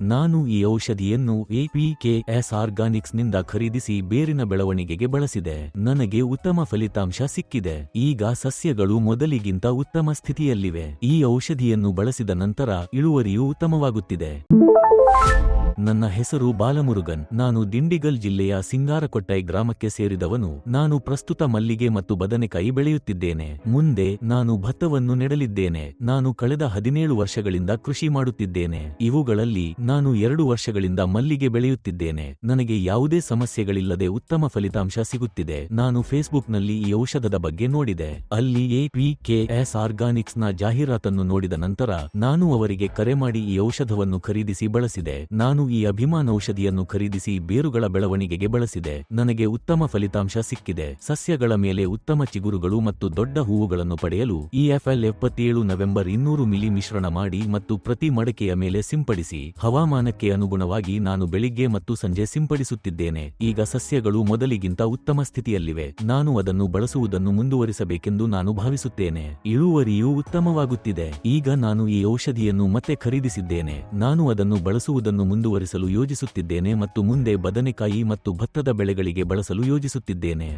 ನಾನು ಈ ಔಷಧಿಯನ್ನು APKS ಆರ್ಗಾನಿಕ್ಸ್ನಿಂದ ಖರೀದಿಸಿ ಬೇರಿನ ಬೆಳವಣಿಗೆಗೆ ಬಳಸಿದೆ. ನನಗೆ ಉತ್ತಮ ಫಲಿತಾಂಶ ಸಿಕ್ಕಿದೆ. ಈಗ ಸಸ್ಯಗಳು ಮೊದಲಿಗಿಂತ ಉತ್ತಮ ಸ್ಥಿತಿಯಲ್ಲಿವೆ. ಈ ಔಷಧಿಯನ್ನು ಬಳಸಿದ ನಂತರ ಇಳುವರಿಯೂ ಉತ್ತಮವಾಗುತ್ತಿದೆ. ನನ್ನ ಹೆಸರು ಬಾಲಮುರುಗನ್. ನಾನು ದಿಂಡಿಗಲ್ ಜಿಲ್ಲೆಯ ಸಿಂಗಾರಕೊಟ್ಟೈ ಗ್ರಾಮಕ್ಕೆ ಸೇರಿದವನು. ನಾನು ಪ್ರಸ್ತುತ ಮಲ್ಲಿಗೆ ಮತ್ತು ಬದನೆಕಾಯಿ ಬೆಳೆಯುತ್ತಿದ್ದೇನೆ. ಮುಂದೆ ನಾನು ಭತ್ತವನ್ನು ನೆಡಲಿದ್ದೇನೆ. ನಾನು ಕಳೆದ 17 ವರ್ಷಗಳಿಂದ ಕೃಷಿ ಮಾಡುತ್ತಿದ್ದೇನೆ. ಇವುಗಳಲ್ಲಿ ನಾನು 2 ವರ್ಷಗಳಿಂದ ಮಲ್ಲಿಗೆ ಬೆಳೆಯುತ್ತಿದ್ದೇನೆ. ನನಗೆ ಯಾವುದೇ ಸಮಸ್ಯೆಗಳಿಲ್ಲದೆ ಉತ್ತಮ ಫಲಿತಾಂಶ ಸಿಗುತ್ತಿದೆ. ನಾನು ಫೇಸ್ಬುಕ್ನಲ್ಲಿ ಈ ಔಷಧದ ಬಗ್ಗೆ ನೋಡಿದೆ. ಅಲ್ಲಿ APKS ಆರ್ಗಾನಿಕ್ಸ್ನ ಜಾಹೀರಾತನ್ನು ನೋಡಿದ ನಂತರ ನಾನು ಅವರಿಗೆ ಕರೆ ಮಾಡಿ ಈ ಔಷಧವನ್ನು ಖರೀದಿಸಿ ಬಳಸಿದೆ. ನಾನು ಈ ಅಭಿಮಾನ ಔಷಧಿಯನ್ನು ಖರೀದಿಸಿ ಬೇರುಗಳ ಬೆಳವಣಿಗೆಗೆ ಬಳಸಿದೆ. ನನಗೆ ಉತ್ತಮ ಫಲಿತಾಂಶ ಸಿಕ್ಕಿದೆ. ಸಸ್ಯಗಳ ಮೇಲೆ ಉತ್ತಮ ಚಿಗುರುಗಳು ಮತ್ತು ದೊಡ್ಡ ಹೂವುಗಳನ್ನು ಪಡೆಯಲು ಈ FL77 ನವೆಂಬರ್ 200 ಮಿಲಿ ಮಿಶ್ರಣ ಮಾಡಿ ಮತ್ತು ಪ್ರತಿ ಮಡಕೆಯ ಮೇಲೆ ಸಿಂಪಡಿಸಿ. ಹವಾಮಾನಕ್ಕೆ ಅನುಗುಣವಾಗಿ ನಾನು ಬೆಳಿಗ್ಗೆ ಮತ್ತು ಸಂಜೆ ಸಿಂಪಡಿಸುತ್ತಿದ್ದೇನೆ. ಈಗ ಸಸ್ಯಗಳು ಮೊದಲಿಗಿಂತ ಉತ್ತಮ ಸ್ಥಿತಿಯಲ್ಲಿವೆ. ನಾನು ಅದನ್ನು ಬಳಸುವುದನ್ನು ಮುಂದುವರಿಸಬೇಕೆಂದು ನಾನು ಭಾವಿಸುತ್ತೇನೆ. ಇಳುವರಿಯೂ ಉತ್ತಮವಾಗುತ್ತಿದೆ. ಈಗ ನಾನು ಈ ಔಷಧಿಯನ್ನು ಮತ್ತೆ ಖರೀದಿಸಿದ್ದೇನೆ. ನಾನು ಅದನ್ನು ಬಳಸುವುದನ್ನು ಮುಂದುವರಿಸಲು ಯೋಜಿಸುತ್ತಿದ್ದೇನೆ ಮತ್ತು ಮುಂದೆ ಬದನೆಕಾಯಿ ಮತ್ತು ಭತ್ತದ ಬೆಳೆಗಳಿಗೆ ಬಳಸಲು ಯೋಜಿಸುತ್ತಿದ್ದೇನೆ.